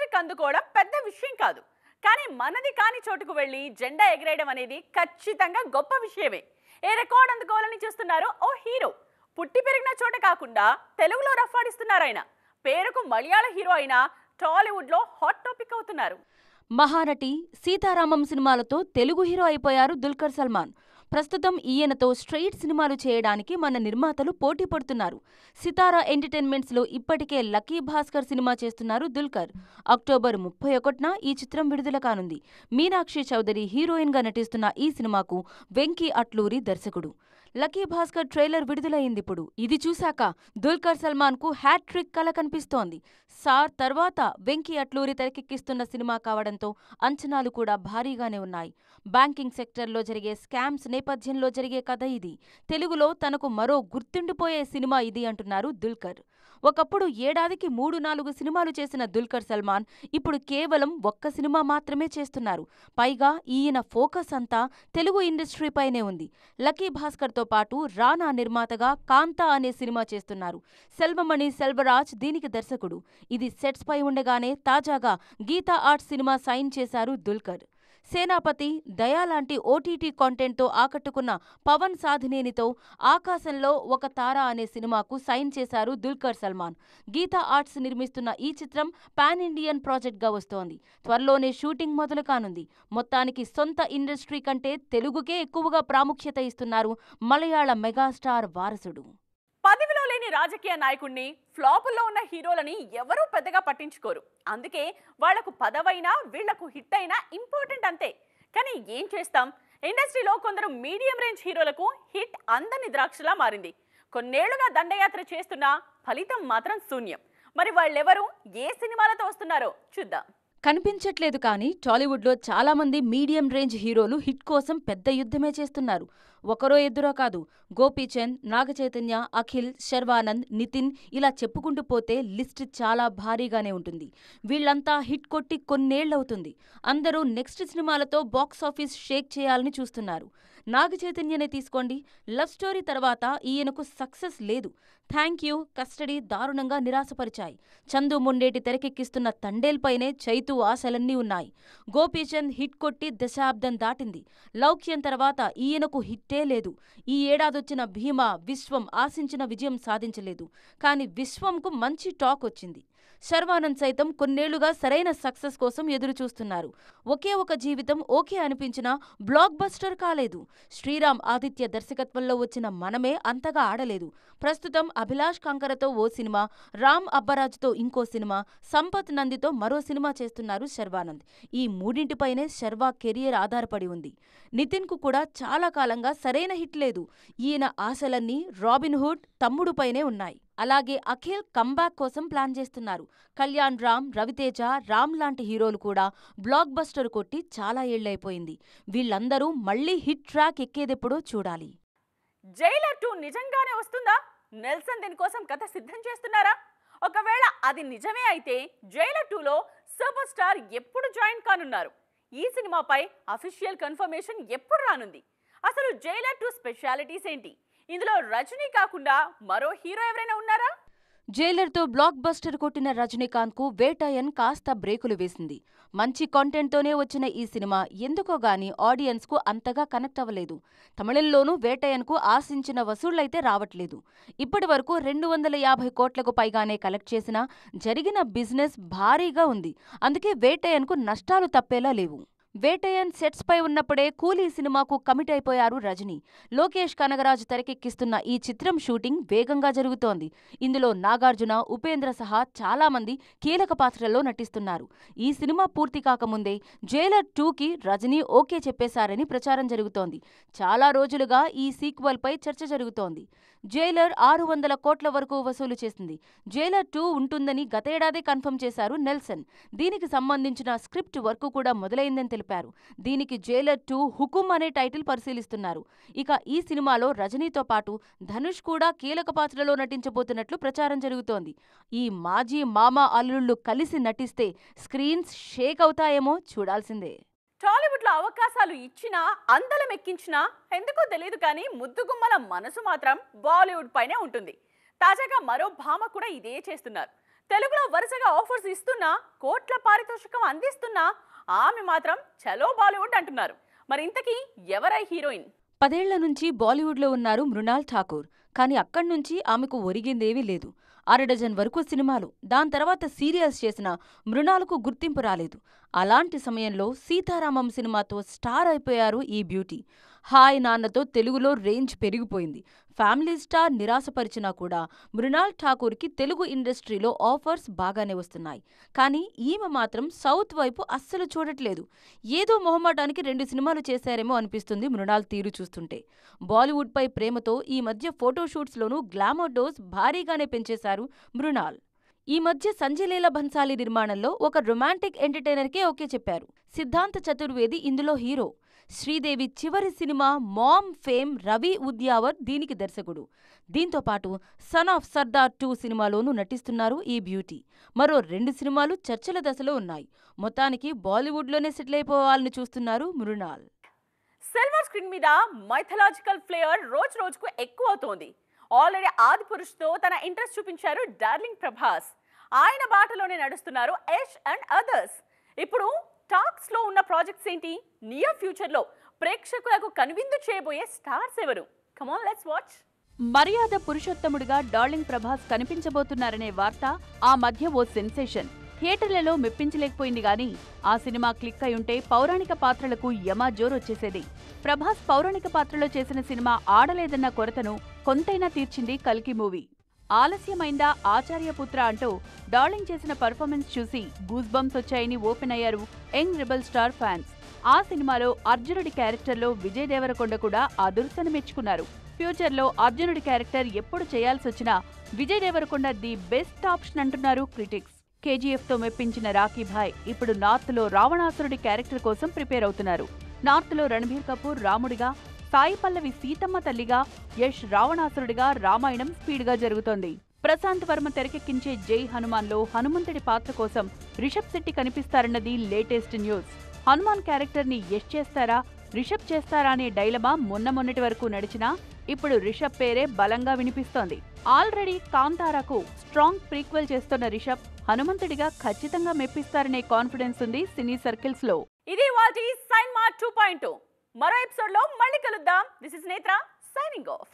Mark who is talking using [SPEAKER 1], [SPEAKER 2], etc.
[SPEAKER 1] Hat trick అందుకోవడం పెద్ద విషయం కాదు. కానీ మనది కాని చోటుకు వెళ్ళి జెండా ఎగరేయడం అనేది ఖచ్చితంగా గొప్ప విషయమే. ఏ రికార్డ్ అందుకోవాలని చూస్తున్నారు ఓ హీరో. పుట్టి పెరిగిన చోట కాకుండా తెలుగులో రఫాడిస్తున్నారు ఆయన. పేరుకు మలయాళ హీరో అయినా టాలీవుడ్లో హాట్ టాపిక్ అవుతున్నారు.
[SPEAKER 2] మహానటి, సీతారామం సినిమాలతో తెలుగు హీరో అయిపోయారు దుల్కర్ సల్మాన్. ప్రస్తుతం ఈయనతో స్ట్రెయిట్ సినిమాలు చేయడానికి మన నిర్మాతలు పోటీ పడుతున్నారు. సితారా ఎంటర్టైన్మెంట్స్లో ఇప్పటికే లక్కీ భాస్కర్ సినిమా చేస్తున్నారు దుల్కర్. అక్టోబర్ 31న ఈ చిత్రం విడుదల కానుంది. మీనాక్షి చౌదరి హీరోయిన్గా నటిస్తున్న ఈ సినిమాకు వెంకీ అట్లూరి దర్శకుడు. లక్కీ భాస్కర్ ట్రైలర్ విడుదలయ్యిందిప్పుడు. ఇది చూశాక దుల్కర్ సల్మాన్ కు హ్యాట్రిక్ కల కనిపిస్తోంది. సార్ తర్వాత వెంకీ అట్లూరి తెరకెక్కిస్తున్న సినిమా కావడంతో అంచనాలు కూడా భారీగానే ఉన్నాయి. బ్యాంకింగ్ సెక్టర్లో జరిగే స్కామ్స్ నేపథ్యంలో జరిగే కథ ఇది. తెలుగులో తనకు మరో గుర్తుండిపోయే సినిమా ఇది అంటున్నారు దుల్కర్. ఒకప్పుడు ఏడాదికి 3-4 సినిమాలు చేసిన దుల్కర్ సల్మాన్ ఇప్పుడు కేవలం ఒక్క సినిమా మాత్రమే చేస్తున్నారు. పైగా ఈయన ఫోకస్ అంతా తెలుగు ఇండస్ట్రీపైనే ఉంది. లక్కీ భాస్కర్తో పాటు రానా నిర్మాతగా కాంతా అనే సినిమా చేస్తున్నారు. సెల్వమణి సెల్వరాజ్ దీనికి దర్శకుడు. ఇది సెట్స్ పై ఉండగానే తాజాగా గీతా ఆర్ట్స్ సినిమా సైన్ చేశారు దుల్కర్. సేనాపతి, దయా లాంటి ఓటీటీ కాంటెంట్తో ఆకట్టుకున్న పవన్ సాధినేనితో ఆకాశంలో ఒక తార అనే సినిమాకు సైన్ చేశారు దుల్కర్ సల్మాన్. గీతా ఆర్ట్స్ నిర్మిస్తున్న ఈ చిత్రం పాన్ ఇండియన్ ప్రాజెక్ట్గా వస్తోంది. త్వరలోనే షూటింగ్ మొదలు కానుంది. మొత్తానికి సొంత ఇండస్ట్రీ కంటే తెలుగుకే ఎక్కువగా ప్రాముఖ్యత ఇస్తున్నారు మలయాళ మెగాస్టార్ వారసుడు.
[SPEAKER 1] పదవిలో లేని రాజకీయ నాయకుడిని, ఫ్లాపుల్లో ఉన్న హీరోలని ఎవరూ పెద్దగా పట్టించుకోరు. అందుకే వాళ్లకు పదవైనా వీళ్లకు హిట్ అయినా ఇంపార్టెంట్ అంతే. కానీ ఏం చేస్తాం, ఇండస్ట్రీలో కొందరు మీడియం రేంజ్ హీరోలకు హిట్ అందని ద్రాక్షలా మారింది. కొన్నేళ్లుగా దండయాత్ర చేస్తున్నా ఫలితం మాత్రం శూన్యం. మరి వాళ్ళెవరు, ఏ సినిమాలతో వస్తున్నారో చూద్దాం.
[SPEAKER 2] కనిపించట్లేదు కానీ టాలీవుడ్లో చాలామంది మీడియం రేంజ్ హీరోలు హిట్ కోసం పెద్ద యుద్ధమే చేస్తున్నారు. ఒకరో ఇద్దరో కాదు, గోపీచంద్, నాగచైతన్య, అఖిల్, శర్వానంద్, నితిన్ ఇలా చెప్పుకుంటూ పోతే లిస్ట్ చాలా భారీగానే ఉంటుంది. వీళ్లంతా హిట్ కొట్టి కొన్నేళ్లవుతుంది. అందరూ నెక్స్ట్ సినిమాలతో బాక్సాఫీస్ షేక్ చేయాలని చూస్తున్నారు. నాగచైతన్యనే తీసుకోండి. లవ్ స్టోరీ తర్వాత ఈయనకు సక్సెస్ లేదు. థ్యాంక్ యూ, కస్టడీ దారుణంగా నిరాశపరిచాయి. చందు మొండేటి తెరకెక్కిస్తున్న తండేల్పైనే చైతూ ఆశలన్నీ ఉన్నాయి. గోపీచంద్ హిట్ కొట్టి దశాబ్దం దాటింది. లౌక్యం తర్వాత ఈయనకు హిట్టే లేదు. ఈ ఏడాదొచ్చిన భీమా, విశ్వం ఆశించిన విజయం సాధించలేదు. కానీ విశ్వంకు మంచి టాక్ వచ్చింది. శర్వానంద్ సైతం కొన్నేళ్లుగా సరైన సక్సెస్ కోసం ఎదురుచూస్తున్నారు. ఒకే ఒక జీవితం ఓకే అనిపించినా బ్లాక్ బస్టర్ కాలేదు. శ్రీరామ్ ఆదిత్య దర్శకత్వంలో వచ్చిన మనమే అంతగా ఆడలేదు. ప్రస్తుతం అభిలాష్ కాంకరతో ఓ సినిమా, రామ్ అబ్బరాజ్తో ఇంకో సినిమా, సంపత్ నందితో మరో సినిమా చేస్తున్నారు శర్వానంద్. ఈ మూడింటిపైనే శర్వా కెరియర్ ఆధారపడి ఉంది. నితిన్కు కూడా చాలా కాలంగా సరైన హిట్ లేదు. ఈయన ఆశలన్నీ రాబిన్ హుడ్, తమ్ముడుపైనే ఉన్నాయి. అలాగే అఖిల్ కంబ్యాక్ కోసం ప్లాన్ చేస్తున్నారు. కళ్యాణ్ రామ్, రవితేజ, రామ్ లాంటి హీరోలు కూడా బ్లాక్ బస్టర్ కొట్టి చాలా ఏళ్లైపోయింది. వీళ్లందరూ మళ్లీ హిట్ ట్రాక్ ఎక్కేదెప్పుడో చూడాలి.
[SPEAKER 1] జైలర్ 2 నిజంగానే వస్తుందా? నెల్సన్ దీనికోసం కథ సిద్ధం చేస్తున్నారా? ఒకవేళ అది నిజమే అయితే జైలర్ 2లో సూపర్ స్టార్ ఎప్పుడు జాయిన్ కానున్నారు? ఈ సినిమాపై అఫీషియల్ కన్ఫర్మేషన్ ఎప్పుడు రానుంది? అసలు జైలర్ 2 స్పెషాలిటీస్ ఏంటి? ఇందులో రజనీ కాకుండా మరో హీరో ఎవరైనా ఉన్నారా?
[SPEAKER 2] జైలర్తో బ్లాక్ బస్టర్ కొట్టిన రజనీకాంత్కు వేటయన్ కాస్త బ్రేకులు వేసింది. మంచి కాంటెంట్తోనే వచ్చిన ఈ సినిమా ఎందుకో గానీ ఆడియన్స్కు అంతగా కనెక్ట్ అవ్వలేదు. తమిళంలోనూ వేటయన్కు ఆశించిన వసూళ్లైతే రావట్లేదు. ఇప్పటి వరకు 250 కోట్లకు పైగానే కలెక్ట్ చేసినా జరిగిన బిజినెస్ భారీగా ఉంది. అందుకే వేటయన్కు నష్టాలు తప్పేలా లేవు. వేటయన్ సెట్స్ పై ఉన్నప్పుడే కూలీ సినిమాకు కమిట్ అయిపోయారు రజనీ. లోకేష్ కనగరాజ్ తెరకెక్కిస్తున్న ఈ చిత్రం షూటింగ్ వేగంగా జరుగుతోంది. ఇందులో నాగార్జున, ఉపేంద్ర సహా చాలా మంది కీలక పాత్రల్లో నటిస్తున్నారు. ఈ సినిమా పూర్తి కాకముందే జైలర్ 2కి రజనీ ఓకే చెప్పేశారని ప్రచారం జరుగుతోంది. చాలా రోజులుగా ఈ సీక్వెల్ పై చర్చ జరుగుతోంది. జైలర్ 600 కోట్ల వరకు వసూలు చేసింది. జైలర్ 2 ఉంటుందని గతేడాదే కన్ఫర్మ్ చేశారు నెల్సన్. దీనికి సంబంధించిన స్క్రిప్ట్ వర్క్ కూడా మొదలైందని తెలిపారు. దీనికి జైలర్ 2 హుకుం అనే టైటిల్ పరిశీలిస్తున్నారు. ఇక ఈ సినిమాలో రజనీతో పాటు ధనుష్ కూడా కీలక పాత్రలో నటించబోతున్నట్లు ప్రచారం జరుగుతోంది. ఈ మాజీ మామ అల్లుళ్లు కలిసి నటిస్తే స్క్రీన్స్ షేక్ అవుతాయేమో చూడాల్సిందే.
[SPEAKER 1] టాలీవుడ్లో అవకాశాలు ఇచ్చినా, అందలం ఎక్కించినా ఎందుకో తెలియదు కానీ ముద్దుగుమ్మల మనసు మాత్రం బాలీవుడ్ పైనే ఉంటుంది. తాజాగా మరో భామ కూడా ఇదే చేస్తున్నారు. తెలుగులో వరుసగా ఆఫర్స్ ఇస్తున్నా, కోట్ల పారితోషికం అందిస్తున్నా ఆమె మాత్రం చలో బాలీవుడ్ అంటున్నారు. మరి ఇంతకీ ఎవరై హీరోయిన్?
[SPEAKER 2] 10 ఏళ్ల నుంచి బాలీవుడ్లో ఉన్నారు మృణాల్ ఠాకూర్. కానీ అక్కడి నుంచి ఆమెకు ఒరిగిందేమీ లేదు. 6 డజన్ వరకు సినిమాలు, దాని తర్వాత సీరియల్స్ చేసిన మృణాల్కు గుర్తింపు రాలేదు. అలాంటి సమయంలో సీతారామం సినిమాతో స్టార్ అయిపోయారు ఈ బ్యూటీ. హాయ్ నాన్నతో తెలుగులో రేంజ్ పెరిగిపోయింది. ఫ్యామిలీ స్టార్ నిరాశపరిచినా కూడా మృణాల్ ఠాకూర్కి తెలుగు ఇండస్ట్రీలో ఆఫర్స్ బాగానే వస్తున్నాయి. కానీ ఈమె మాత్రం సౌత్ వైపు అస్సలు చూడట్లేదు. ఏదో మొహమాటానికి 2 సినిమాలు చేశారేమో అనిపిస్తుంది మృణాల్ తీరు చూస్తుంటే. బాలీవుడ్పై ప్రేమతో ఈ మధ్య ఫోటోషూట్స్లోనూ గ్లామర్ డోస్ భారీగానే పెంచేశారు మృణాల్. ఈ మధ్య సంజయ్ లీలా భన్సాలి నిర్మాణంలో ఒక రొమాంటిక్ ఎంటర్టైనర్కే ఓకే చెప్పారు. సిద్ధాంత్ చతుర్వేది ఇందులో హీరో. శ్రీదేవి చివరి సినిమా మామ్ ఫేమ్ రవి ఉద్యావర్ దీనికి దర్శకుడు. దీంతోపాటు సన్ ఆఫ్ సర్దార్ 2 సినిమాలోనూ నటిస్తున్నారు ఈ బ్యూటీ. మరో 2 సినిమాలు చర్చల దశలో ఉన్నాయి. మొత్తానికి బాలీవుడ్లోనే సెటిల్ అయిపోవాలని చూస్తున్నారు మృణాల్.
[SPEAKER 1] సిల్వర్ స్క్రీన్ మీద మైథలాజికల్ ఫ్లేవర్ రోజు రోజుకు ఎక్కువ అవుతోంది. ఆల్రెడీ ఆది పురుష్తో తన ఇంట్రెస్ట్ చూపించారు డార్లింగ్ ప్రభాస్. ఆయన బాటలోనే నడుస్తున్నారు యష్ అండ్ అదర్స్. ఇప్పుడు టాక్స్ లో ఉన్న ప్రాజెక్ట్స్ ఏంటి? నియర్ ఫ్యూచర్ లో ప్రేక్షకులకు కనువిందు చేయబోయే స్టార్స్ ఎవరు? Come on, let's watch.
[SPEAKER 3] మర్యాద పురుషోత్తముడిగా డార్లింగ్ ప్రభాస్ కనిపించబోతున్నారనే వార్త ఆ మధ్య ఓ సెన్సేషన్. థియేటర్లలో మెప్పించలేకపోయింది గాని ఆ సినిమా క్లిక్ అయి ఉంటే పౌరాణిక పాత్రలకు యమా జోరొచ్చేసేది. ప్రభాస్ పౌరాణిక పాత్రలో చేసిన సినిమా ఆడలేదన్న కొరతను కొంతైనా తీర్చింది కల్కి మూవీ. ఆలస్యమైందా ఆచార్యపుత్ర అంటూ డార్లింగ్ చేసిన పర్ఫార్మెన్స్ చూసి గూస్ బంప్స్ వచ్చాయని ఓపెన్ అయ్యారు యంగ్ రెబల్ స్టార్ ఫ్యాన్స్. ఆ సినిమాలో అర్జునుడి క్యారెక్టర్లో విజయ్ దేవరకొండ కూడా అదుర్సను మెచ్చుకున్నారు. ఫ్యూచర్లో అర్జునుడి క్యారెక్టర్ ఎప్పుడు చేయాల్సొచ్చినా Vijay Deverakonda the best option అంటున్నారు క్రిటిక్స్. కేజీఎఫ్తో మెప్పించిన రాఖీ భాయ్ ఇప్పుడు నార్త్లో రావణాసురుడి క్యారెక్టర్ కోసం ప్రిపేర్ అవుతున్నారు. నార్త్లో రణబీర్ కపూర్ రాముడిగా, సాయి పల్లవి సీతమ్మ తల్లిగా, యష్ రావణాసురుడిగా రామాయణం స్పీడ్గా జరుగుతోంది. ప్రశాంత్ వర్మ తెరకెక్కించే జై హనుమాన్లో హనుమంతుడి పాత్ర కోసం రిషబ్ శెట్టి కనిపిస్తారన్నది లేటెస్ట్ న్యూస్. హనుమాన్ క్యారెక్టర్ని యష్ చేస్తారా, రిషబ్ చేస్తారా అనే డైలమా మొన్నటి వరకు నడిచినా ఇప్పుడు రిషబ్ పేరే బలంగా వినిపిస్తోంది. ఆల్రెడీ కాంతారాకు స్ట్రాంగ్ ప్రీక్వెల్ చేస్తున్న రిషబ్ హనుమంతుడిగా ఖచ్చితంగా మెప్పిస్తారనే కాన్ఫిడెన్స్ ఉంది సినీ సర్కిల్స్ లో.
[SPEAKER 1] ఇది వాటి సైన్ మార్ట్ 2.0. మరో ఎపిసోడ్ లో మళ్ళీ కలుద్దాం. దిస్ ఇస్ నేత్ర సైనింగ్ ఆఫ్.